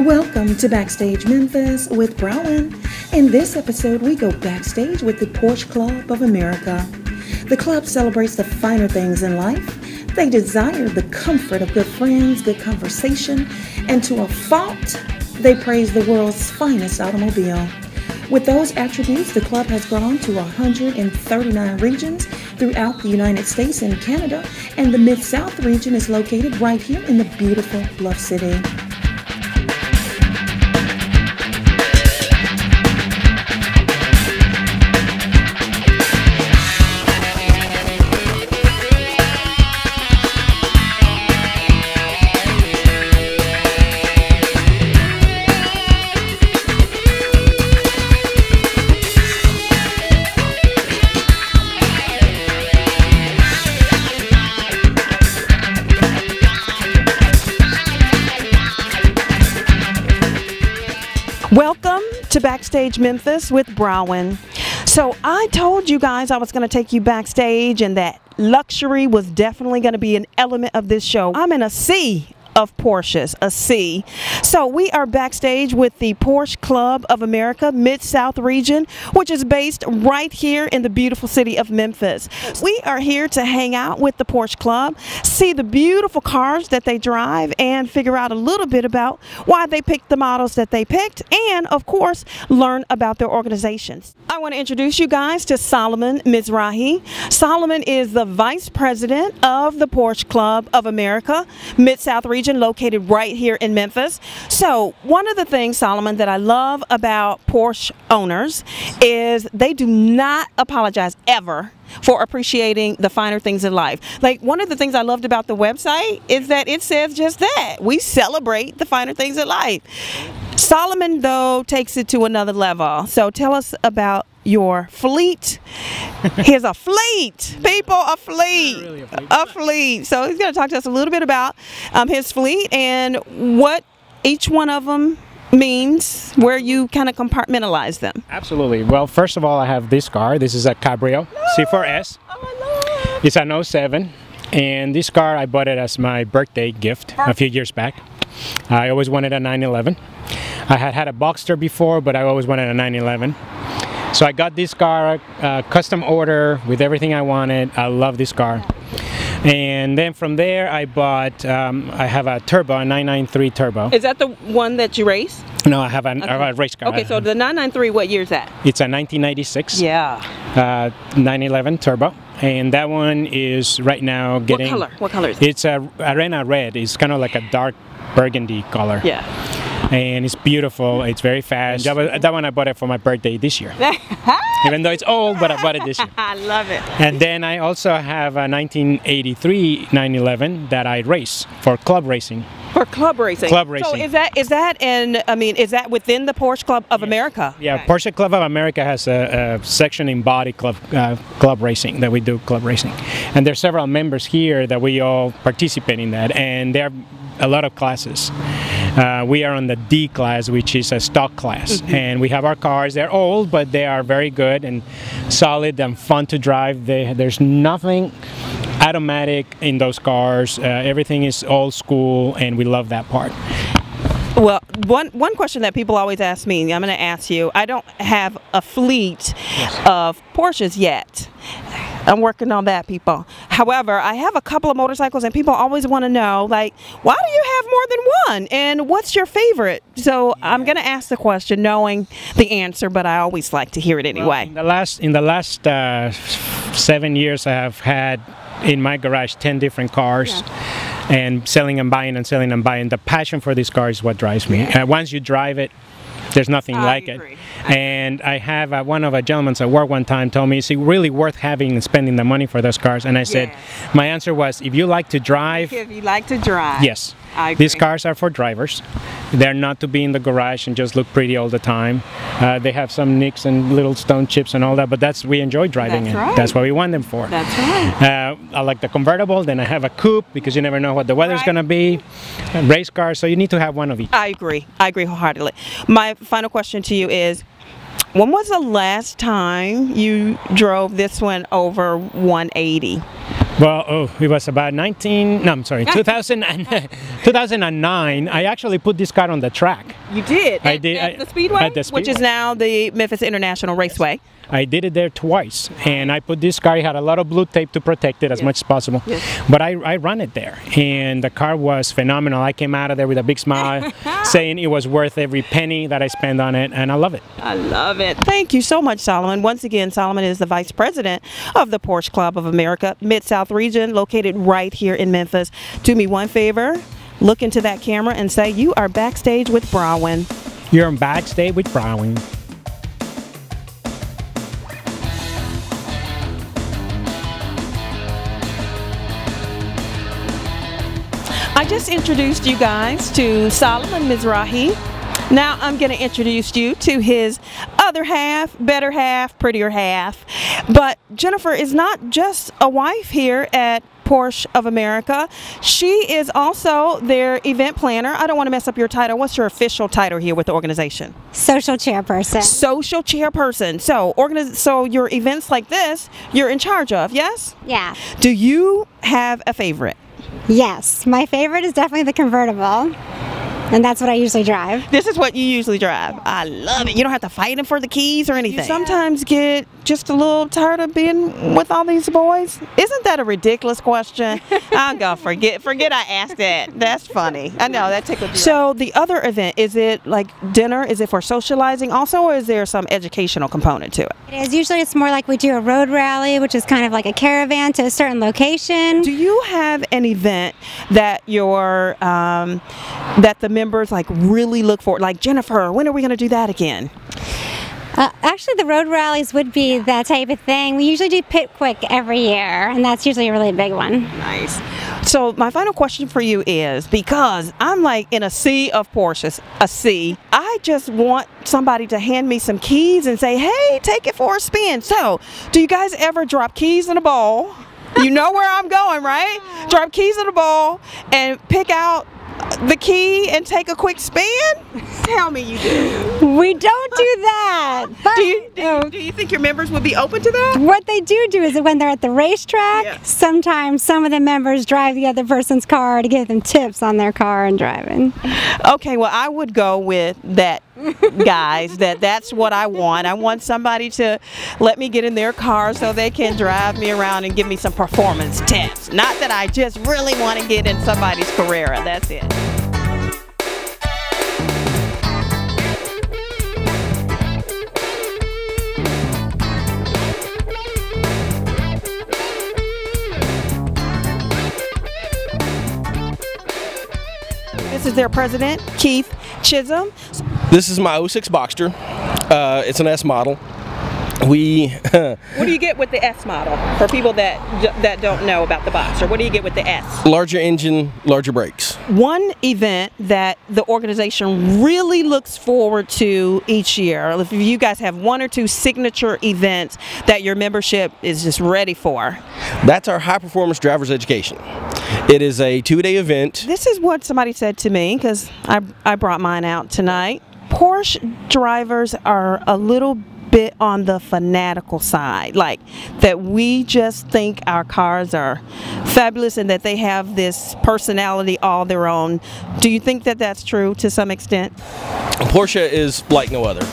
Welcome to Backstage Memphis with Brawin. In this episode, we go backstage with the Porsche Club of America. The club celebrates the finer things in life. They desire the comfort of good friends, good conversation, and to a fault, they praise the world's finest automobile. With those attributes, the club has grown to 139 regions throughout the United States and Canada, and the Mid-South region is located right here in the beautiful Bluff City. Welcome to Backstage Memphis with Brawin. So I told you guys I was going to take you backstage and that luxury was definitely going to be an element of this show. I'm in a sea of Porsches, a C. So we are backstage with the Porsche Club of America Mid-South region, which is based right here in the beautiful city of Memphis. We are here to hang out with the Porsche Club, see the beautiful cars that they drive, and figure out a little bit about why they picked the models that they picked, and of course learn about their organizations. I want to introduce you guys to Solomon Mizrahi. Solomon is the Vice President of the Porsche Club of America Mid-South region, located right here in Memphis. So one of the things, Solomon, that I love about Porsche owners is they do not apologize ever for appreciating the finer things in life. Like, one of the things I loved about the website is that it says just that. We celebrate the finer things in life. Solomon, though, takes it to another level. So tell us about your fleet. Here's a fleet, people, a fleet, really a fleet. So he's going to talk to us a little bit about his fleet and what each one of them means, where you kind of compartmentalize them. Absolutely. Well, first of all, I have this car. This is a Cabrio C4S. Oh, I love it. It's an '07, and this car I bought it as my birthday gift a few years back. I always wanted a 911. I had a Boxster before, but I always wanted a 911. So I got this car, custom order with everything I wanted. I love this car. And then from there I bought, I have a turbo, a 993 turbo. Is that the one that you race? No, I have a race car. Okay, so the 993, what year is that? It's a 1996. Yeah. 911 turbo. And that one is right now getting... What color? What color is it? It's a arena red. It's kind of like a dark burgundy color. Yeah. And it's beautiful. It's very fast. That one I bought it for my birthday this year. Even though it's old, but I bought it this year. I love it. And then I also have a 1983 911 that I race for club racing. For club racing. Club racing. So is that within the Porsche Club of America? Yeah, okay. Porsche Club of America has a section in body club racing that we do club racing. And there's several members here that we all participate in that, and there are a lot of classes. We are on the D class, which is a stock class, and we have our cars. They're old, but they are very good and solid and fun to drive. There's nothing automatic in those cars. Everything is old school, and we love that part. Well, one question that people always ask me, I'm going to ask you. I don't have a fleet of Porsches yet. I'm working on that, people. However, I have a couple of motorcycles, and people always want to know, like, why do you have more than one? And what's your favorite? So I'm going to ask the question knowing the answer, but I always like to hear it anyway. Well, in the last 7 years, I have had in my garage 10 different cars. Yeah. And selling and buying and selling and buying. The passion for this car is what drives me. Once you drive it, there's nothing like it. And I have one of a gentlemen at work one time told me, is it really worth having and spending the money for those cars? And I said, my answer was, if you like to drive. If you like to drive. Yes. I agree. These cars are for drivers. They're not to be in the garage and just look pretty all the time. They have some nicks and little stone chips and all that, but we enjoy driving it. Right. That's what we want them for. That's right. I like the convertible. Then I have a coupe because you never know what the weather's going to be. A race car, so you need to have one of each. I agree. I agree wholeheartedly. My final question to you is, when was the last time you drove this one over 180? Well, it was about 2009. I actually put this car on the track. You did? I did. At the Speedway? At the Speedway. Which is now the Memphis International Raceway. I did it there twice, and I put this car. It had a lot of blue tape to protect it as much as possible. Yes. But I ran it there, and the car was phenomenal. I came out of there with a big smile, saying it was worth every penny that I spent on it, and I love it. I love it. Thank you so much, Solomon. Once again, Solomon is the Vice President of the Porsche Club of America, Mid-South region, located right here in Memphis. Do me one favor, look into that camera and say, you are backstage with Brawin. You're on Backstage with Brawin. I just introduced you guys to Solomon Mizrahi. Now I'm going to introduce you to his other half, better half, prettier half. But Jennifer is not just a wife here at Porsche of America. She is also their event planner. I don't want to mess up your title. What's your official title here with the organization? Social chairperson. Social chairperson. So, so your events like this, you're in charge of, yes? Yeah. Do you have a favorite? Yes. My favorite is definitely the convertible. And that's what I usually drive. This is what you usually drive. I love it. You don't have to fight him for the keys or anything. You sometimes get just a little tired of being with all these boys. Isn't that a ridiculous question? I'm gonna forget I asked that. That's funny. I know, that tickled you. So the other event, is it like dinner? Is it for socializing also, or is there some educational component to it? It is. Usually it's more like we do a road rally, which is kind of like a caravan to a certain location. Do you have an event that your that the members like really look for? Like, Jennifer, when are we going to do that again? Actually, the road rallies would be that type of thing. We usually do Pit Quick every year, and that's usually a really big one. Nice. So my final question for you is, because I'm like in a sea of Porsches, I just want somebody to hand me some keys and say, hey, take it for a spin. So do you guys ever drop keys in a bowl? You know where I'm going, right? Drop keys in a bowl and pick out the key and take a quick spin? Tell me you do. We don't do that. But do you think your members would be open to that? What they do is that when they're at the racetrack, sometimes some of the members drive the other person's car to give them tips on their car and driving. Okay, well, I would go with that, guys. That's what I want. I want somebody to let me get in their car so they can drive me around and give me some performance tips. Not that I just really want to get in somebody's Carrera. That's it. This is their president, Keith Chisholm. This is my 06 Boxster. It's an S model. What do you get with the S model? For people that don't know about the Boxster, what do you get with the S? Larger engine, larger brakes. One event that the organization really looks forward to each year, if you guys have one or two signature events that your membership is just ready for. That's our high performance driver's education. It is a 2-day event. This is what somebody said to me, because I brought mine out tonight. Porsche drivers are a little bit on the fanatical side, like that we just think our cars are fabulous and that they have this personality all their own. Do you think that that's true to some extent? Porsche is like no other.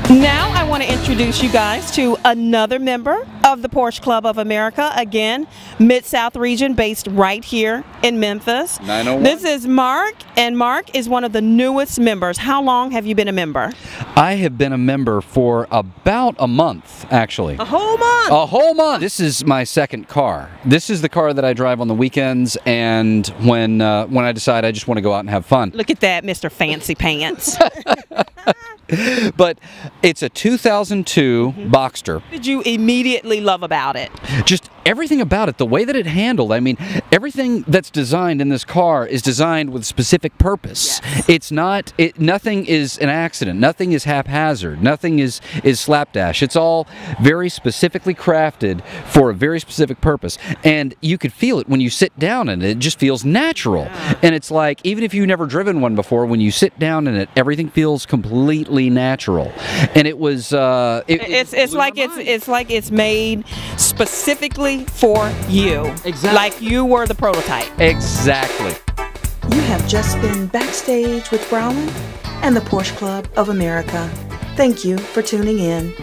Now I want to introduce you guys to another member of the Porsche Club of America. Again, Mid-South region, based right here in Memphis. 901. This is Mark, and Mark is one of the newest members. How long have you been a member? I have been a member for about a month, actually. A whole month? A whole month! This is my second car. This is the car that I drive on the weekends and when I decide I just want to go out and have fun. Look at that, Mr. Fancy Pants. But it's a 2002 Boxster. What did you immediately love about it? Just everything about it, the way that it handled, I mean, everything that's designed in this car is designed with specific purpose. Yes. It's not, nothing is an accident, nothing is haphazard, nothing is slapdash. It's all very specifically crafted for a very specific purpose. And you could feel it when you sit down in it. It just feels natural. Yeah. And it's like, even if you've never driven one before, when you sit down in it, everything feels completely natural. And it was, it's like it's made specifically for you. Exactly. Like you were the prototype. Exactly. You have just been backstage with Brawin and the Porsche Club of America. Thank you for tuning in.